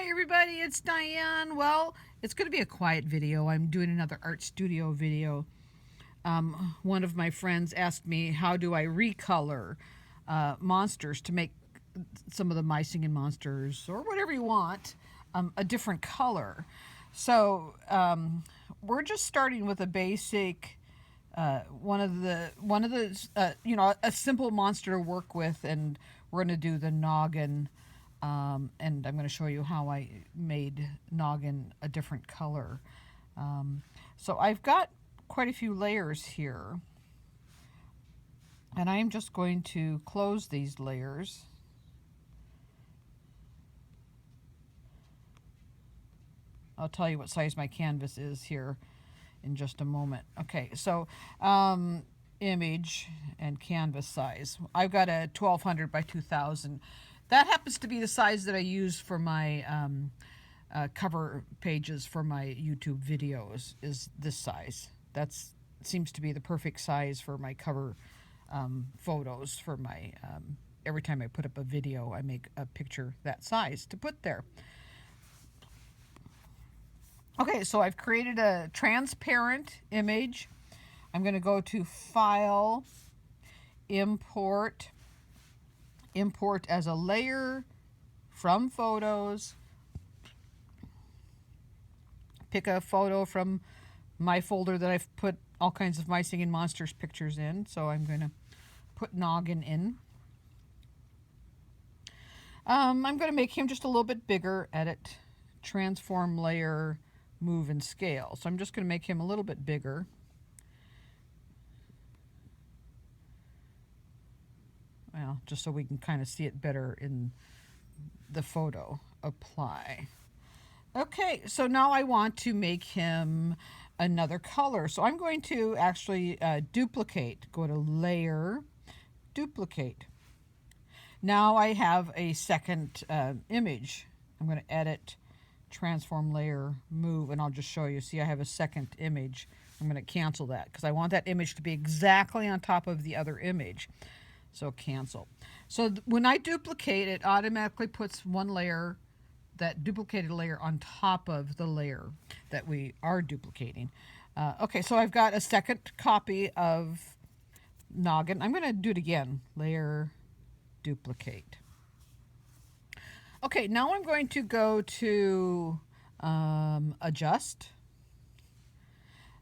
Hi everybody, it's Diane. Well, it's going to be a quiet video. I'm doing another ArtStudio video. One of my friends asked me, how do I recolor monsters to make some of the My Singing Monsters, or whatever you want, a different color. So we're just starting with a basic, one of the a simple monster to work with, and we're going to do the noggin. And I'm going to show you how I made noggin a different color. So I've got quite a few layers here, and I'm just going to close these layers. I'll tell you what size my canvas is here in just a moment. Okay, so image and canvas size. I've got a 1200 by 2000. That happens to be the size that I use for my cover pages for my YouTube videos, is this size. That seems to be the perfect size for my cover photos for my, every time I put up a video, I make a picture that size to put there. Okay, so I've created a transparent image. I'm going to go to File, Import as a layer from Photos. Pick a photo from my folder that I've put all kinds of My Singing Monsters pictures in. So I'm going to put Noggin in. I'm going to make him just a little bit bigger. Edit, Transform Layer, Move and Scale. So I'm just going to make him a little bit bigger. Well, just so we can kind of see it better in the photo. Apply. Okay, so now I want to make him another color. So I'm going to actually duplicate. Go to Layer, Duplicate. Now I have a second image. I'm going to Edit, Transform Layer, Move, and I'll just show you. See, I have a second image. I'm going to cancel that because I want that image to be exactly on top of the other image. So cancel. So when I duplicate, it automatically puts one layer, that duplicated layer, on top of the layer that we are duplicating. Okay, so I've got a second copy of Noggin. I'm going to do it again. Layer, Duplicate. Okay, now I'm going to go to Adjust,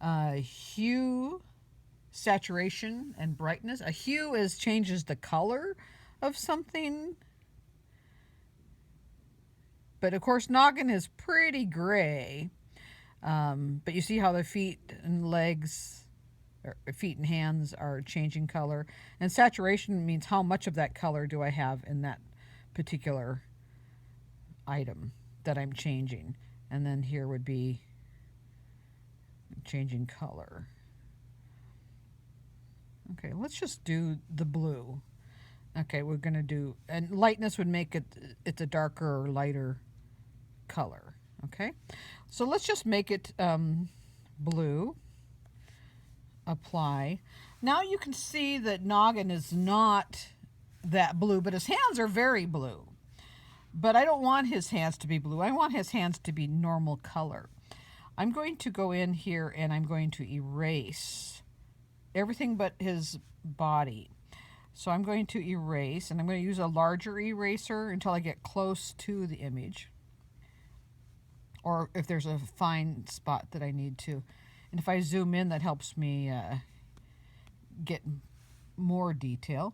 Hue, Saturation and Brightness. A hue changes the color of something, but of course Noggin is pretty gray. But you see how the feet and legs, or feet and hands, are changing color. And saturation means how much of that color do I have in that particular item that I'm changing. And then here would be changing color. Okay, let's just do the blue. Okay, we're going to do, and lightness would make it's a darker or lighter color. Okay, so let's just make it blue. Apply. Now you can see that Noggin is not that blue, but his hands are very blue. But I don't want his hands to be blue. I want his hands to be normal color. I'm going to go in here and I'm going to erase everything but his body. So I'm going to erase, and I'm going to use a larger eraser until I get close to the image, or if there's a fine spot that I need to. And if I zoom in, that helps me get more detail.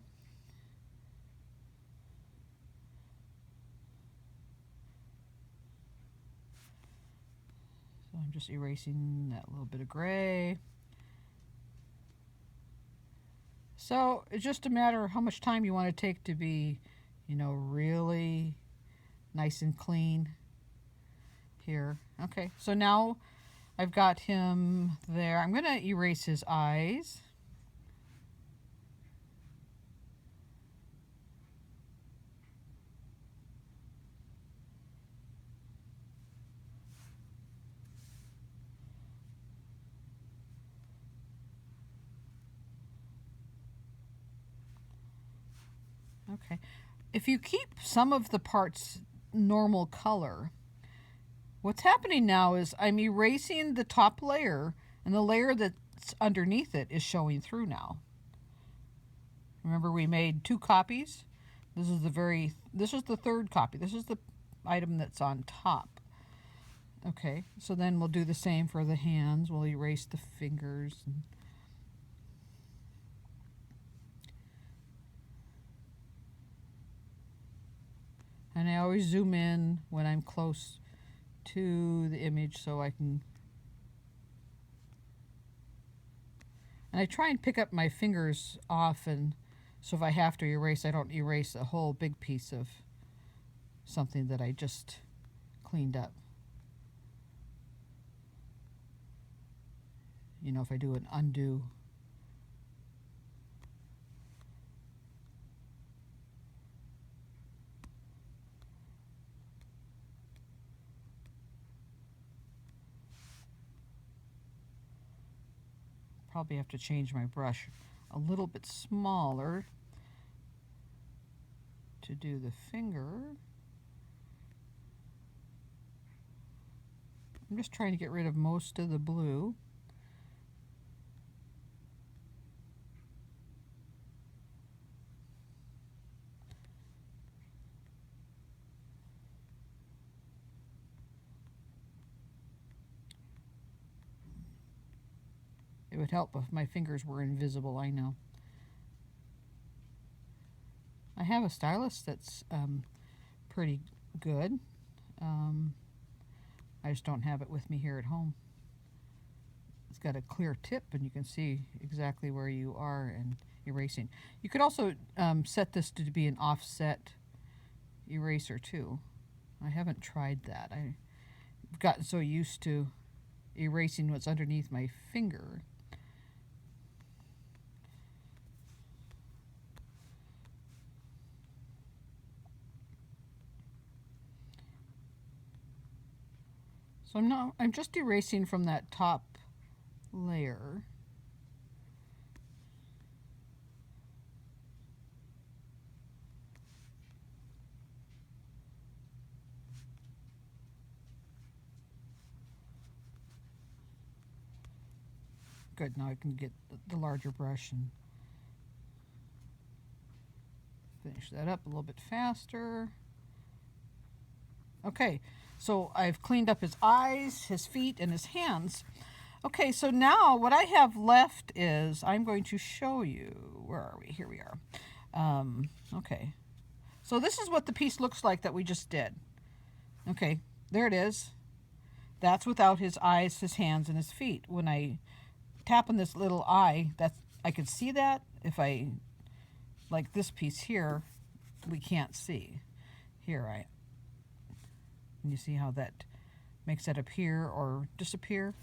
So I'm just erasing that little bit of gray. So it's just a matter of how much time you want to take to be, really nice and clean here. Okay, so now I've got him there. I'm going to erase his eyes. Okay, if you keep some of the parts normal color, What's happening now is I'm erasing the top layer, and the layer that's underneath it is showing through now. Remember, we made 2 copies. This is the third copy. This is the item that's on top. Okay, so then we'll do the same for the hands. We'll erase the fingers. And I always zoom in when I'm close to the image so I can... And I try and pick up my fingers often, so if I have to erase, I don't erase a whole big piece of something that I just cleaned up. You know, if I do an undo. Probably have to change my brush a little bit smaller to do the finger. I'm just trying to get rid of most of the blue. It would help if my fingers were invisible, I know. I have a stylus that's pretty good. I just don't have it with me here at home. It's got a clear tip, and you can see exactly where you are and erasing. You could also set this to be an offset eraser too. I haven't tried that. I've gotten so used to erasing what's underneath my finger. So I'm just erasing from that top layer. Good, now I can get the larger brush and finish that up a little bit faster. Okay, so I've cleaned up his eyes, his feet, and his hands. Okay, so now what I have left is I'm going to show you. Where are we? Here we are. Okay, so this is what the piece looks like that we just did. Okay, there it is. That's without his eyes, his hands, and his feet. When I tap on this little eye, I can see that. If I, like this piece here, we can't see. Here, and you see how that makes that appear or disappear?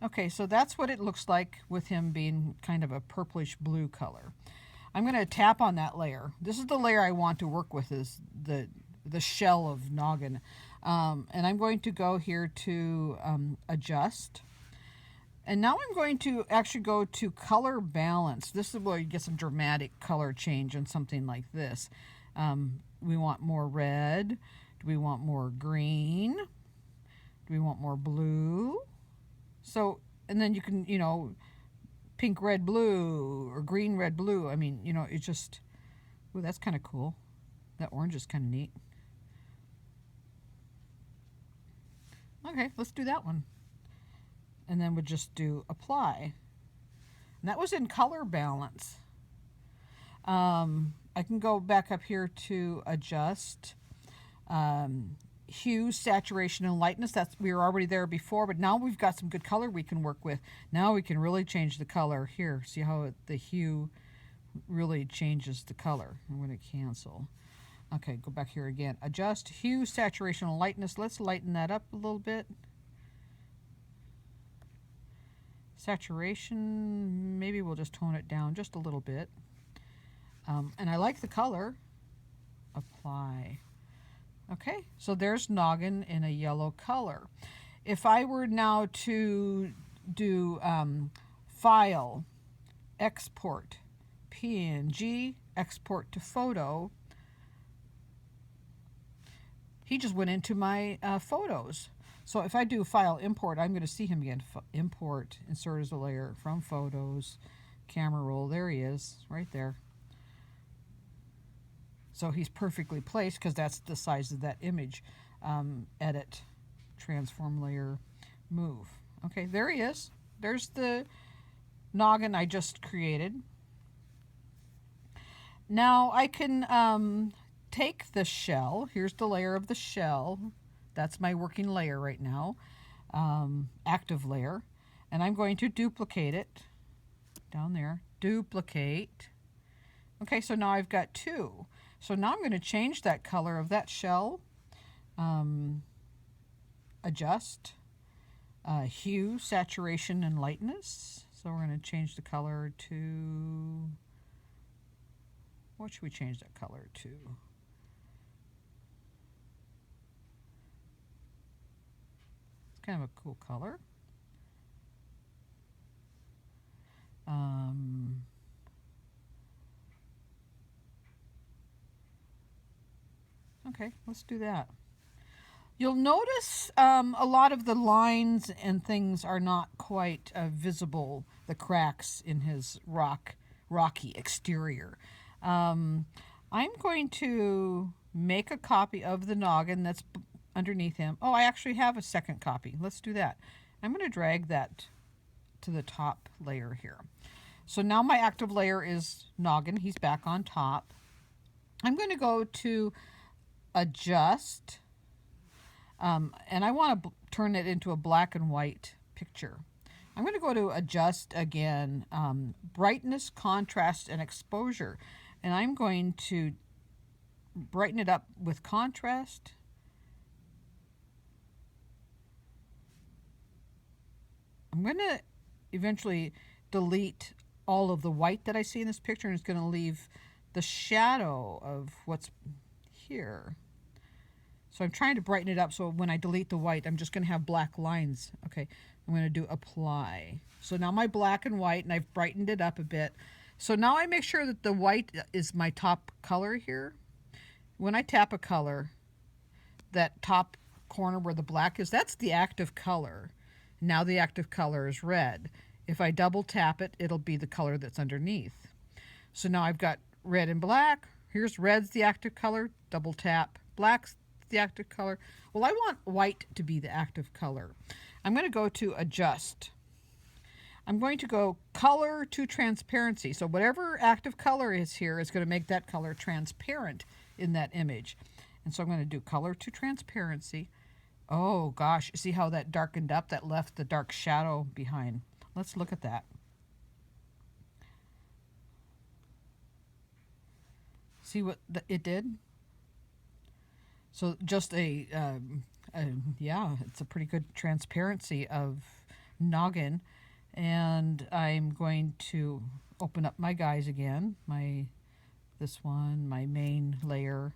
Okay, so that's what it looks like with him being kind of a purplish blue color. I'm going to tap on that layer. This is the layer I want to work with, is the shell of Noggin. And I'm going to go here to adjust. And now I'm going to actually go to color balance. This is where you get some dramatic color change on something like this. We want more red. Do we want more green? Do we want more blue? So, and then you can, pink, red, blue, or green, red, blue. I mean, it's just, ooh, that's kind of cool. That orange is kind of neat. Okay, let's do that one. And then we'll just do apply. And that was in color balance. I can go back up here to adjust. Hue, saturation, and lightness. We were already there before, but now we've got some good color we can work with. Now we can really change the color. Here, see how the hue really changes the color. I'm going to cancel. Okay, go back here again. Adjust, hue, saturation, and lightness. Let's lighten that up a little bit. Saturation, maybe we'll just tone it down just a little bit. And I like the color. Apply. Okay, so there's Noggin in a yellow color. If I were now to do File, Export, PNG, Export to Photo, he just went into my photos. So if I do File, Import, I'm going to see him again. Import, insert as a layer from Photos, Camera Roll. There he is, right there. So he's perfectly placed because that's the size of that image. Edit, Transform Layer, Move. Okay, there he is. There's the noggin I just created. Now I can take the shell. Here's the layer of the shell. That's my working layer right now, active layer. And I'm going to duplicate it down there. Duplicate. Okay, so now I've got two. So now I'm going to change that color of that shell. Adjust. Hue, saturation, and lightness. So we're going to change the color to... What should we change that color to? It's kind of a cool color. Okay, let's do that. You'll notice a lot of the lines and things are not quite visible, the cracks in his rocky exterior. I'm going to make a copy of the noggin that's underneath him. Oh, I actually have a second copy. Let's do that. I'm going to drag that to the top layer here. So now my active layer is noggin. He's back on top. I'm going to go to Adjust, and I want to turn it into a black and white picture. I'm going to go to Adjust again, Brightness, Contrast, and Exposure. And I'm going to brighten it up with contrast. I'm going to eventually delete all of the white that I see in this picture, and it's going to leave the shadow of what's here. So I'm trying to brighten it up so when I delete the white, I'm just going to have black lines. Okay, I'm going to do Apply. So now my black and white, and I've brightened it up a bit. So now I make sure that the white is my top color here. When I tap a color, that top corner where the black is, that's the active color. Now the active color is red. If I double tap it, it'll be the color that's underneath. So now I've got red and black. Here's red's the active color. Double tap. Black's the active color. Well, I want white to be the active color. I'm going to go to Adjust. I'm going to go Color to Transparency. So whatever active color is here is going to make that color transparent in that image. And so I'm going to do Color to Transparency. Oh gosh, see how that darkened up? That left the dark shadow behind. Let's look at that. See what it did? So just yeah, it's a pretty good transparency of noggin. And I'm going to open up my guys again, this one, my main layer,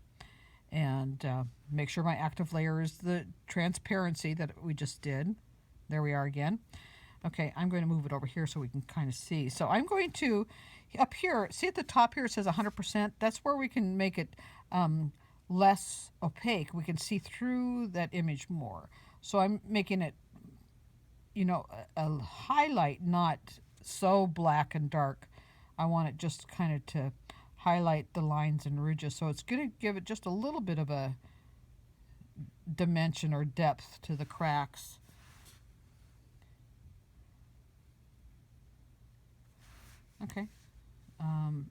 and make sure my active layer is the transparency that we just did. There we are again. Okay, I'm going to move it over here so we can kind of see. So I'm going to, up here, see at the top here it says 100%. That's where we can make it less opaque. We can see through that image more. So I'm making it, you know, a highlight, not so black and dark. I want it just kind of to highlight the lines and ridges. So it's going to give it just a little bit of a dimension or depth to the cracks. Okay.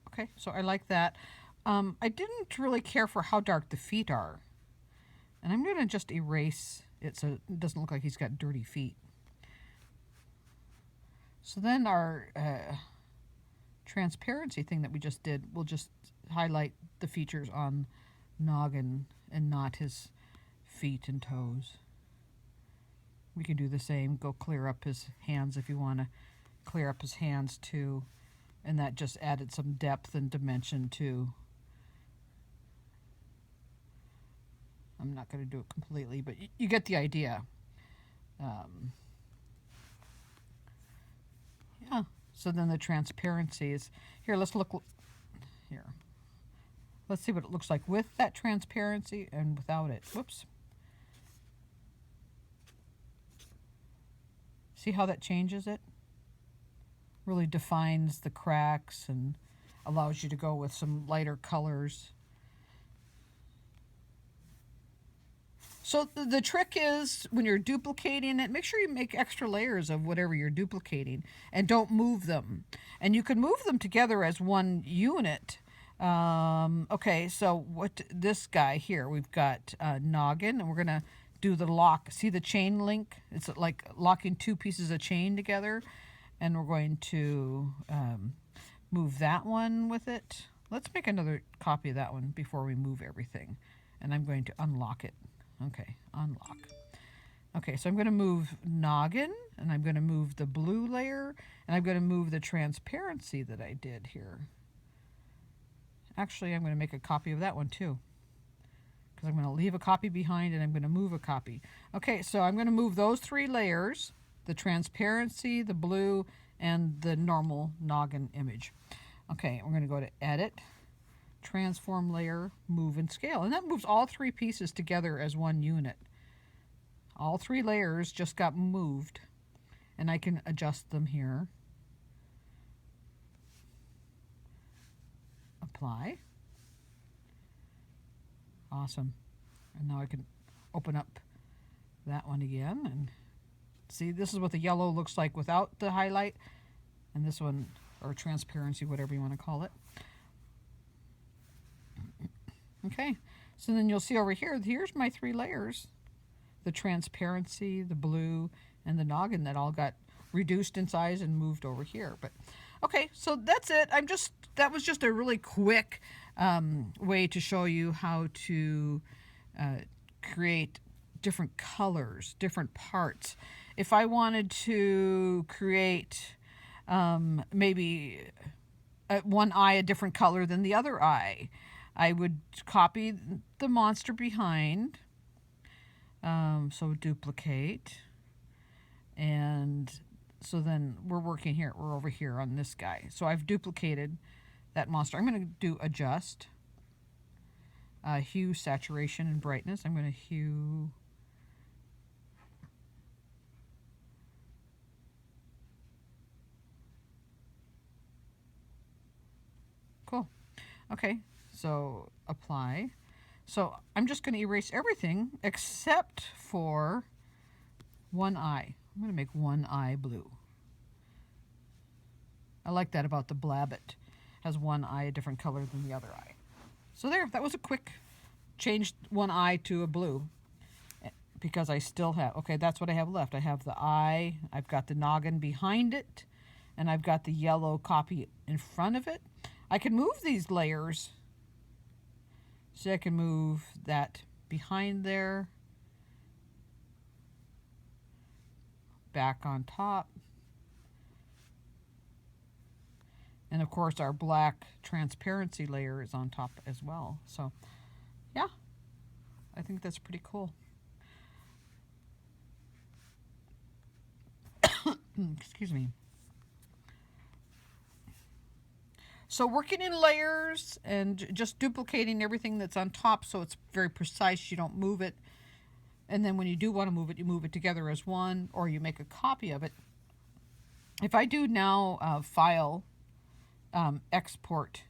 Okay, so I like that. I didn't really care for how dark the feet are. And I'm going to just erase it so it doesn't look like he's got dirty feet. So then our transparency thing that we just did will just highlight the features on noggin and not his feet and toes. We can do the same. Go clear up his hands if you want to clear up his hands too. And that just added some depth and dimension too. I'm not going to do it completely, but you get the idea. Yeah, so then the transparency is, here, let's look, here. Let's see what it looks like with that transparency and without it. Whoops. See how that changes it? Really defines the cracks and allows you to go with some lighter colors. So the trick is when you're duplicating it, make sure you make extra layers of whatever you're duplicating and don't move them. And you can move them together as one unit. Okay, so what this guy here, we've got noggin, and we're going to do the lock. See the chain link? It's like locking two pieces of chain together. And we're going to move that one with it. Let's make another copy of that one before we move everything. And I'm going to unlock it. Okay, unlock. Okay, so I'm going to move noggin, and I'm going to move the blue layer, and I'm going to move the transparency that I did here. Actually, I'm going to make a copy of that one too, because I'm going to leave a copy behind and I'm going to move a copy. Okay, so I'm going to move those three layers, the transparency, the blue, and the normal noggin image. Okay, we're going to go to Edit, Transform Layer, Move and Scale. And that moves all three pieces together as one unit. All three layers just got moved. And I can adjust them here. Apply. Awesome. And now I can open up that one again. And see, this is what the yellow looks like without the highlight. And this one, or transparency, whatever you want to call it. Okay, so then you'll see over here, here's my three layers. The transparency, the blue, and the noggin that all got reduced in size and moved over here. But okay, so that's it. That was just a really quick way to show you how to create different colors, different parts. If I wanted to create maybe one eye a different color than the other eye, I would copy the monster behind, so duplicate, and so then we're working here, we're over here on this guy. So I've duplicated that monster. I'm going to do adjust, hue, saturation, and brightness. I'm going to hue, cool. Okay, so apply. So I'm just going to erase everything except for one eye. I'm going to make one eye blue. I like that about the Blabbit. Has one eye a different color than the other eye. So there, that was a quick change, one eye to a blue. Because I still have, okay, that's what I have left. I have the eye, I've got the noggin behind it, and I've got the yellow copy in front of it. I can move these layers. So I can move that behind there, back on top. And of course our black transparency layer is on top as well. So yeah, I think that's pretty cool. Excuse me. So working in layers and just duplicating everything that's on top so it's very precise, you don't move it. And then when you do want to move it, you move it together as one, or you make a copy of it. If I do now File, Export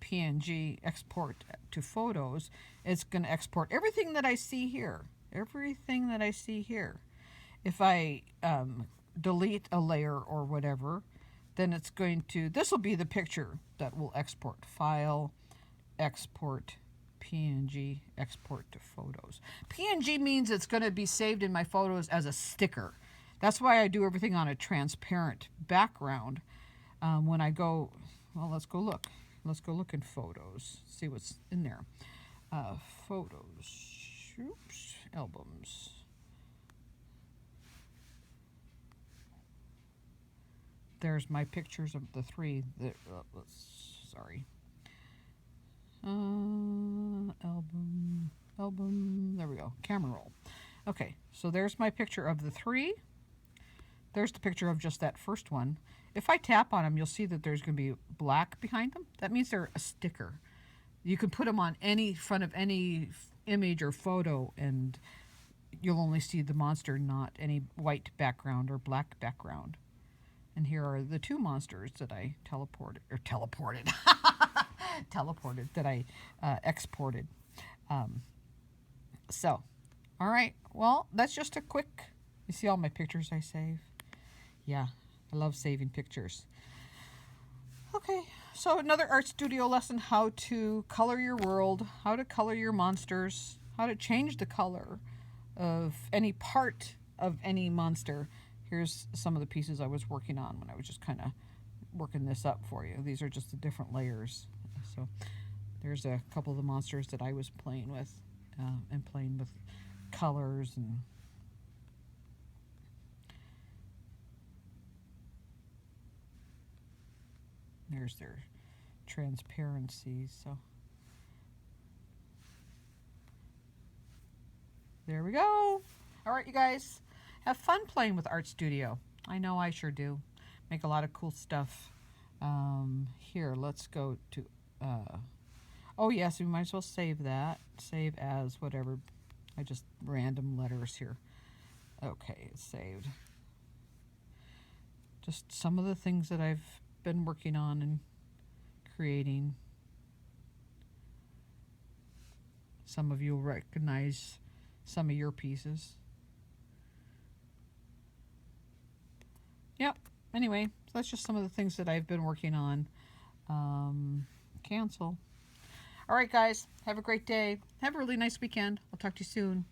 PNG, Export to Photos, it's going to export everything that I see here. Everything that I see here. If I delete a layer or whatever, then it's going to, this will be the picture that will export. File, Export, PNG, Export to Photos. PNG means it's going to be saved in my photos as a sticker. That's why I do everything on a transparent background. When I go, well, let's go look. Let's go look in Photos, see what's in there. Photos, oops, albums. There's my pictures of the three. Sorry. Album. There we go. Camera roll. Okay, so there's my picture of the three. There's the picture of just that first one. If I tap on them, you'll see that there's going to be black behind them. That means they're a sticker. You can put them on any front of any image or photo, and you'll only see the monster, not any white background or black background. And here are the two monsters that I teleported, that I exported. So, all right. Well, that's just a quick, you see all my pictures I save? Yeah, I love saving pictures. Okay, so another RtStudio lesson, how to color your world, how to color your monsters, how to change the color of any part of any monster. Here's some of the pieces I was working on when I was just kind of working this up for you. These are just the different layers. So there's a couple of the monsters that I was playing with and playing with colors and there's their transparency. So there we go. All right, you guys, have fun playing with RtStudio. I know I sure do. Make a lot of cool stuff. Here, let's go to, oh yes, we might as well save that. Save as whatever. I just random letters here. Okay, it's saved. Just some of the things that I've been working on and creating. Some of you will recognize some of your pieces. Yep. Anyway, so that's just some of the things that I've been working on. Cancel. All right, guys. Have a great day. Have a really nice weekend. I'll talk to you soon.